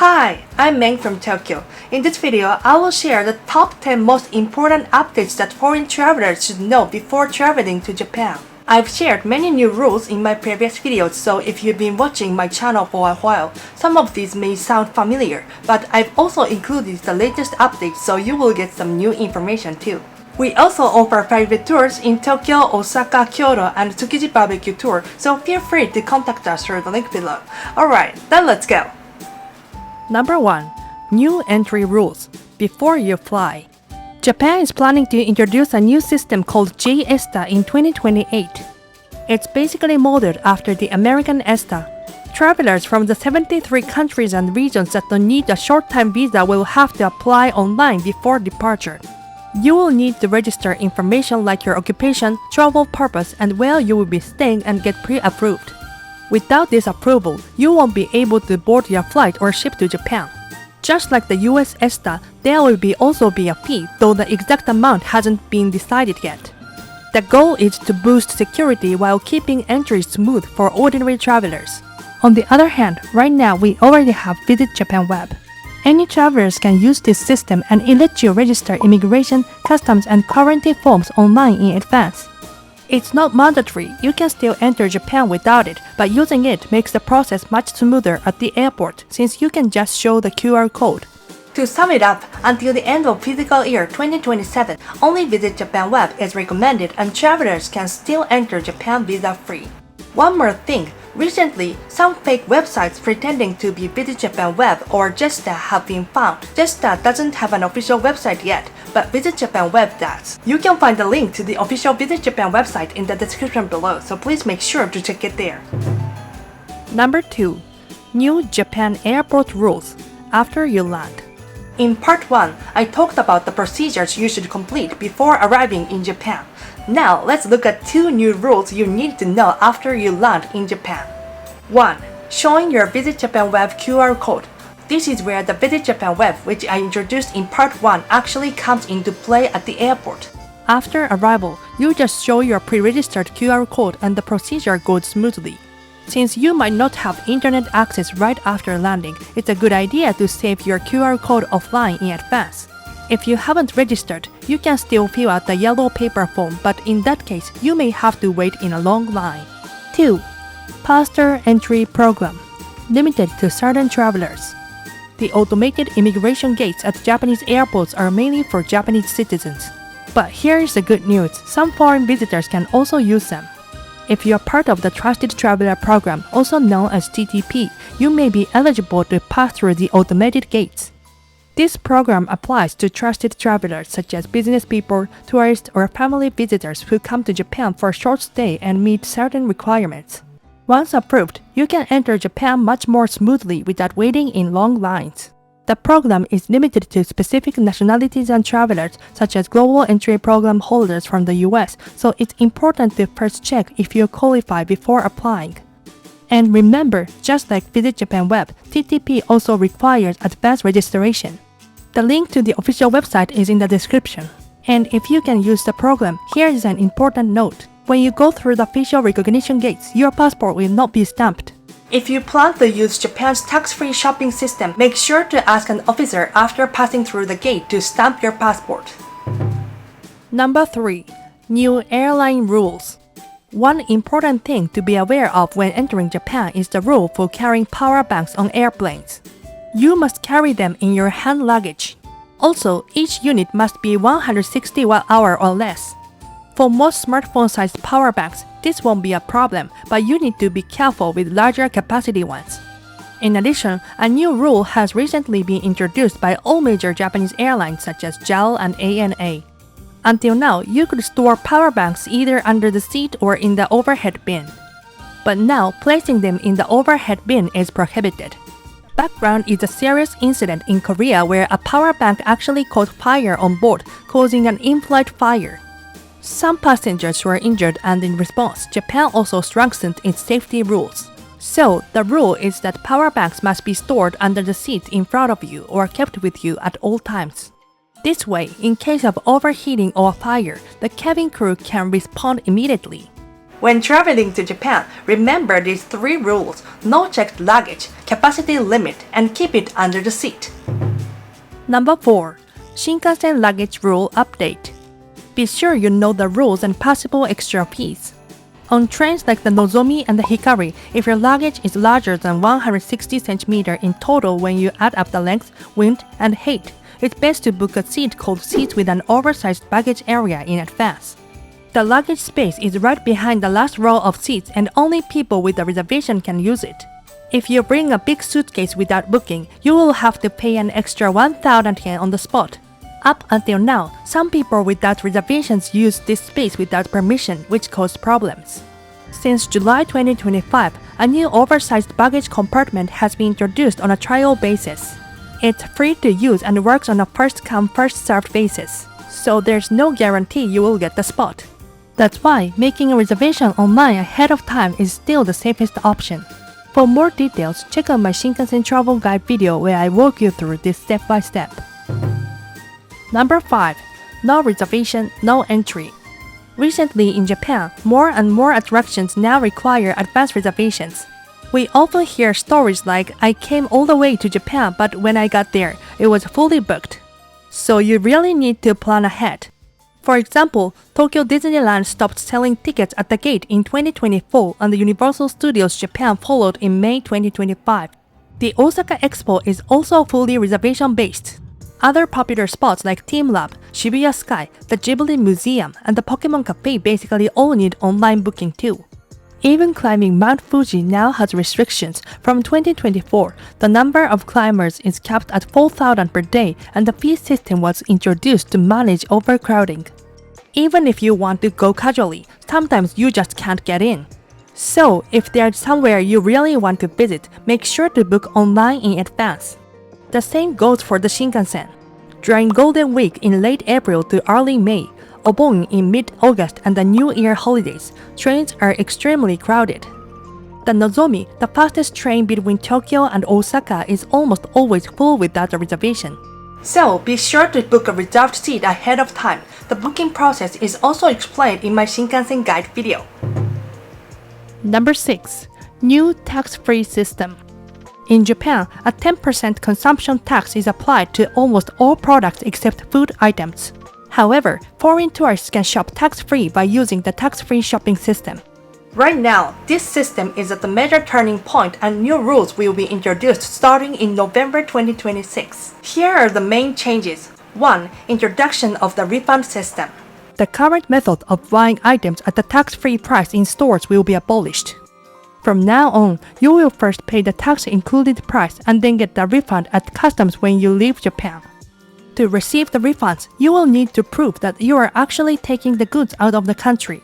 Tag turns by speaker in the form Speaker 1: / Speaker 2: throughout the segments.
Speaker 1: Hi, I'm Meng from Tokyo. In this video, I will share the top 10 most important updates that foreign travelers should know before traveling to Japan. I've shared many new rules in my previous videos, so if you've been watching my channel for a while, some of these may sound familiar, but I've also included the latest updates so you will get some new information too. We also offer private tours in Tokyo, Osaka, Kyoto, and Tsukiji Barbecue Tour, so feel free to contact us through the link below. Alright, then let's go!
Speaker 2: Number 1. New entry rules before you fly. Japan is planning to introduce a new system called J-ESTA in 2028. It's basically modeled after the American ESTA. Travelers from the 73 countries and regions that don't need a short-time visa will have to apply online before departure. You will need to register information like your occupation, travel purpose, and where you will be staying and get pre-approved. Without this approval, you won't be able to board your flight or ship to Japan. Just like the US ESTA, there will also be a fee, though the exact amount hasn't been decided yet. The goal is to boost security while keeping entry smooth for ordinary travelers. On the other hand, right now we already have Visit Japan Web. Any travelers can use this system and it lets you register immigration, customs, and quarantine forms online in advance. It's not mandatory, you can still enter Japan without it, but using it makes the process much smoother at the airport since you can just show the QR code.
Speaker 1: To sum it up, until the end of fiscal year 2027, only Visit Japan Web is recommended and travelers can still enter Japan visa-free. One more thing, recently, some fake websites pretending to be Visit Japan Web or JESTA have been found. JESTA doesn't have an official website yet, but Visit Japan Web does. You can find the link to the official Visit Japan website in the description below, so please make sure to check it there.
Speaker 2: Number 2. New Japan Airport Rules after you land.
Speaker 1: In part 1, I talked about the procedures you should complete before arriving in Japan. Now, let's look at 2 new rules you need to know after you land in Japan. 1. Showing your Visit Japan Web QR code. This is where the Visit Japan Web, which I introduced in part 1, actually comes into play at the airport.
Speaker 2: After arrival, you just show your pre-registered QR code and the procedure goes smoothly. Since you might not have internet access right after landing, it's a good idea to save your QR code offline in advance. If you haven't registered, you can still fill out the yellow paper form, but in that case, you may have to wait in a long line. 2. Faster Entry Program. Limited to certain travelers. The automated immigration gates at Japanese airports are mainly for Japanese citizens. But here's the good news, some foreign visitors can also use them. If you are part of the Trusted Traveler Program, also known as TTP, you may be eligible to pass through the automated gates. This program applies to trusted travelers such as business people, tourists, or family visitors who come to Japan for a short stay and meet certain requirements. Once approved, you can enter Japan much more smoothly without waiting in long lines. The program is limited to specific nationalities and travelers such as Global Entry Program holders from the US, so it's important to first check if you qualify before applying. And remember, just like Visit Japan Web, TTP also requires advanced registration. The link to the official website is in the description. And if you can use the program, here is an important note. When you go through the facial recognition gates, your passport will not be stamped.
Speaker 1: If you plan to use Japan's tax-free shopping system, make sure to ask an officer after passing through the gate to stamp your passport.
Speaker 2: Number 3. New Airline Rules. One important thing to be aware of when entering Japan is the rule for carrying power banks on airplanes. You must carry them in your hand luggage. Also, each unit must be 160 Wh or less. For most smartphone-sized power banks, this won't be a problem, but you need to be careful with larger capacity ones. In addition, a new rule has recently been introduced by all major Japanese airlines such as JAL and ANA. Until now, you could store power banks either under the seat or in the overhead bin. But now, placing them in the overhead bin is prohibited. Background is a serious incident in Korea where a power bank actually caught fire on board, causing an in-flight fire. Some passengers were injured, and in response, Japan also strengthened its safety rules. So, the rule is that power banks must be stored under the seat in front of you or kept with you at all times. This way, in case of overheating or fire, the cabin crew can respond immediately.
Speaker 1: When traveling to Japan, remember these 3 rules: no checked luggage, capacity limit, and keep it under the seat.
Speaker 2: Number 4. Shinkansen Luggage Rule Update. Be sure you know the rules and possible extra fees. On trains like the Nozomi and the Hikari, if your luggage is larger than 160 cm in total when you add up the length, wind, and height, it's best to book a seat called seats with an oversized baggage area in advance. The luggage space is right behind the last row of seats and only people with a reservation can use it. If you bring a big suitcase without booking, you will have to pay an extra 1,000 yen on the spot. Up until now, some people without reservations use this space without permission, which caused problems. Since July 2025, a new oversized baggage compartment has been introduced on a trial basis. It's free to use and works on a first-come, first-served basis, so there's no guarantee you will get the spot. That's why making a reservation online ahead of time is still the safest option. For more details, check out my Shinkansen travel guide video where I walk you through this step by step. Number 5. No reservation, no entry. Recently in Japan, more and more attractions now require advance reservations. We often hear stories like, "I came all the way to Japan, but when I got there, it was fully booked." So you really need to plan ahead. For example, Tokyo Disneyland stopped selling tickets at the gate in 2024 and the Universal Studios Japan followed in May 2025. The Osaka Expo is also fully reservation-based. Other popular spots like Team Lab, Shibuya Sky, the Ghibli Museum, and the Pokemon Cafe basically all need online booking too. Even climbing Mount Fuji now has restrictions. From 2024, the number of climbers is capped at 4,000 per day and the fee system was introduced to manage overcrowding. Even if you want to go casually, sometimes you just can't get in. So, if there's somewhere you really want to visit, make sure to book online in advance. The same goes for the Shinkansen. During Golden Week in late April to early May, Obon in mid-August and the New Year holidays, trains are extremely crowded. The Nozomi, the fastest train between Tokyo and Osaka, is almost always full without a reservation.
Speaker 1: So be sure to book a reserved seat ahead of time. The booking process is also explained in my Shinkansen guide video.
Speaker 2: Number 6. New tax-free system. In Japan, a 10% consumption tax is applied to almost all products except food items. However, foreign tourists can shop tax-free by using the tax-free shopping system.
Speaker 1: Right now, this system is at the major turning point and new rules will be introduced starting in November 2026. Here are the main changes. 1. Introduction of the refund system.
Speaker 2: The current method of buying items at the tax-free price in stores will be abolished. From now on, you will first pay the tax-included price and then get the refund at customs when you leave Japan. To receive the refunds, you will need to prove that you are actually taking the goods out of the country.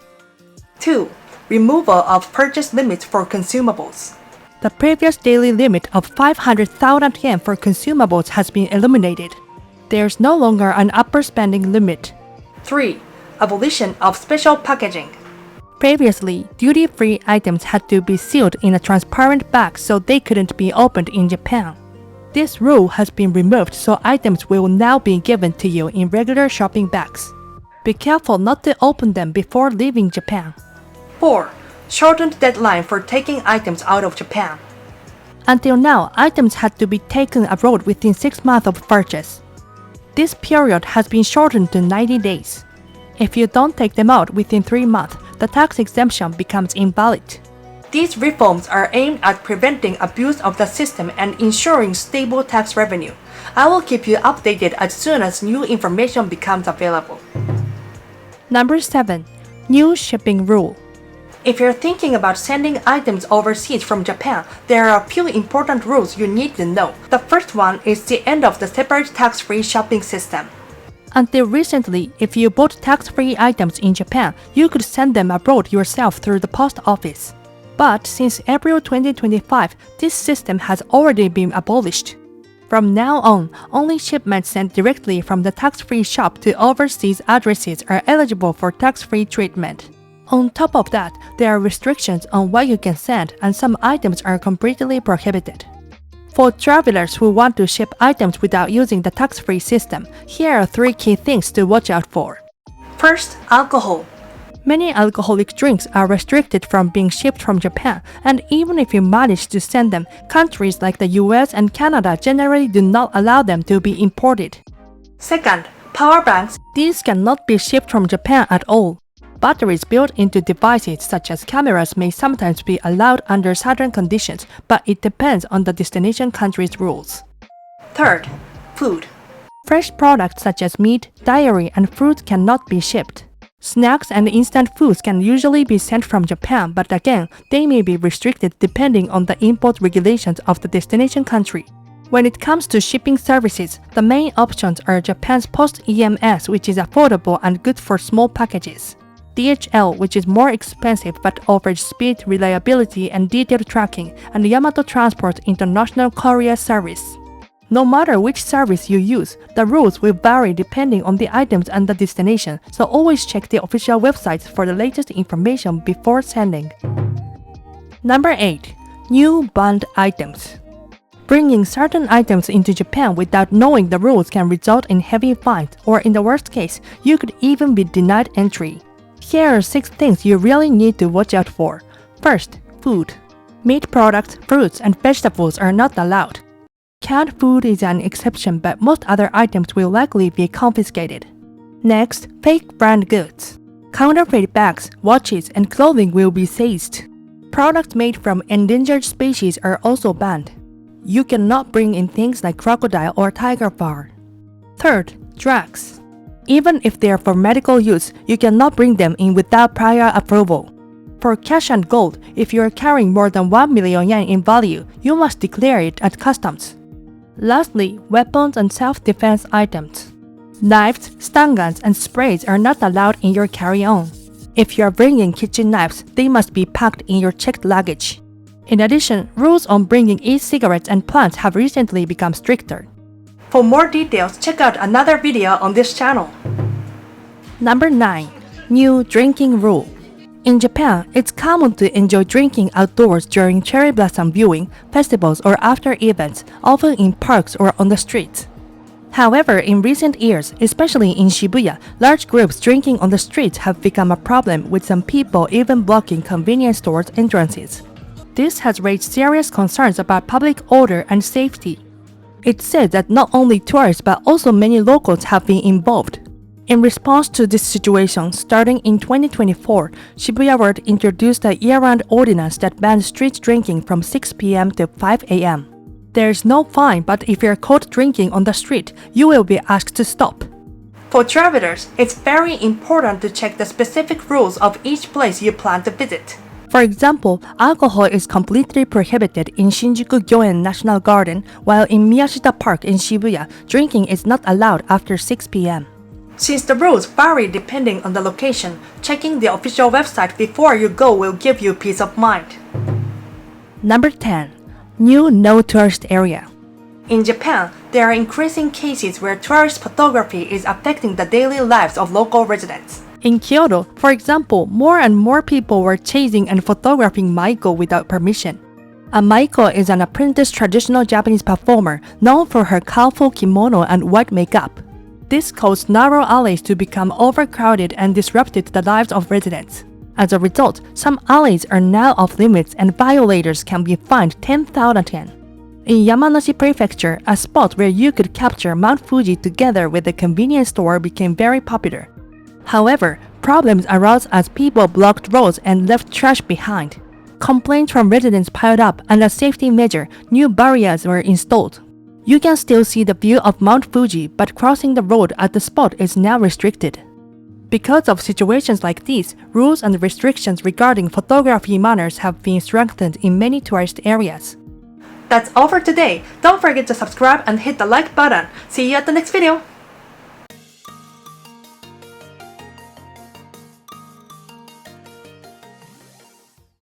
Speaker 1: 2. Removal of purchase limits for consumables.
Speaker 2: The previous daily limit of 500,000 yen for consumables has been eliminated. There's no longer an upper spending limit.
Speaker 1: 3. Abolition of special packaging.
Speaker 2: Previously, duty-free items had to be sealed in a transparent bag so they couldn't be opened in Japan. This rule has been removed so items will now be given to you in regular shopping bags. Be careful not to open them before leaving Japan.
Speaker 1: 4. Shortened deadline for taking items out of Japan.
Speaker 2: Until now, items had to be taken abroad within 6 months of purchase. This period has been shortened to 90 days. If you don't take them out within 3 months, the tax exemption becomes invalid.
Speaker 1: These reforms are aimed at preventing abuse of the system and ensuring stable tax revenue. I will keep you updated as soon as new information becomes available.
Speaker 2: Number 7. New shipping rule.
Speaker 1: If you're thinking about sending items overseas from Japan, there are a few important rules you need to know. The first one is the end of the separate tax-free shopping system.
Speaker 2: Until recently, if you bought tax-free items in Japan, you could send them abroad yourself through the post office. But since April 2025, this system has already been abolished. From now on, only shipments sent directly from the tax-free shop to overseas addresses are eligible for tax-free treatment. On top of that, there are restrictions on what you can send and some items are completely prohibited. For travelers who want to ship items without using the tax-free system, here are 3 key things to watch out for.
Speaker 1: First, alcohol.
Speaker 2: Many alcoholic drinks are restricted from being shipped from Japan, and even if you manage to send them, countries like the US and Canada generally do not allow them to be imported.
Speaker 1: Second, power banks.
Speaker 2: These cannot be shipped from Japan at all. Batteries built into devices such as cameras may sometimes be allowed under certain conditions, but it depends on the destination country's rules.
Speaker 1: Third, food.
Speaker 2: Fresh products such as meat, dairy, and fruit cannot be shipped. Snacks and instant foods can usually be sent from Japan, but again, they may be restricted depending on the import regulations of the destination country. When it comes to shipping services, the main options are Japan's Post EMS, which is affordable and good for small packages, DHL, which is more expensive but offers speed, reliability, and detailed tracking, and Yamato Transport International Courier Service. No matter which service you use, the rules will vary depending on the items and the destination, so always check the official websites for the latest information before sending. Number 8. New banned items. Bringing certain items into Japan without knowing the rules can result in heavy fines, or in the worst case, you could even be denied entry. Here are 6 things you really need to watch out for. First, food. Meat products, fruits, and vegetables are not allowed. Canned food is an exception, but most other items will likely be confiscated. Next, fake brand goods. Counterfeit bags, watches, and clothing will be seized. Products made from endangered species are also banned. You cannot bring in things like crocodile or tiger fur. Third, drugs. Even if they are for medical use, you cannot bring them in without prior approval. For cash and gold, if you are carrying more than 1 million yen in value, you must declare it at customs. Lastly, weapons and self-defense items. Knives, stun guns, and sprays are not allowed in your carry-on. If you are bringing kitchen knives, they must be packed in your checked luggage. In addition, rules on bringing e-cigarettes and plants have recently become stricter.
Speaker 1: For more details, check out another video on this channel.
Speaker 2: Number 9. New drinking rule. In Japan, it's common to enjoy drinking outdoors during cherry blossom viewing, festivals, or after events, often in parks or on the streets. However, in recent years, especially in Shibuya, large groups drinking on the streets have become a problem, with some people even blocking convenience stores' entrances. This has raised serious concerns about public order and safety. It's said that not only tourists but also many locals have been involved. In response to this situation, starting in 2024, Shibuya World introduced a year-round ordinance that bans street drinking from 6 p.m. to 5 a.m. There is no fine, but if you are caught drinking on the street, you will be asked to stop.
Speaker 1: For travelers, it's very important to check the specific rules of each place you plan to visit.
Speaker 2: For example, alcohol is completely prohibited in Shinjuku Gyoen National Garden, while in Miyashita Park in Shibuya, drinking is not allowed after 6 p.m.
Speaker 1: Since the rules vary depending on the location, checking the official website before you go will give you peace of mind.
Speaker 2: Number 10. New no tourist area.
Speaker 1: In Japan, there are increasing cases where tourist photography is affecting the daily lives of local residents.
Speaker 2: In Kyoto, for example, more and more people were chasing and photographing maiko without permission. A maiko is an apprentice traditional Japanese performer known for her colorful kimono and white makeup. This caused narrow alleys to become overcrowded and disrupted the lives of residents. As a result, some alleys are now off limits and violators can be fined 10,000 yen. In Yamanashi Prefecture, a spot where you could capture Mount Fuji together with a convenience store became very popular. However, problems arose as people blocked roads and left trash behind. Complaints from residents piled up, and as a safety measure, new barriers were installed. You can still see the view of Mount Fuji, but crossing the road at the spot is now restricted. Because of situations like these, rules and restrictions regarding photography manners have been strengthened in many tourist areas.
Speaker 1: That's all for today. Don't forget to subscribe and hit the like button. See you at the next video.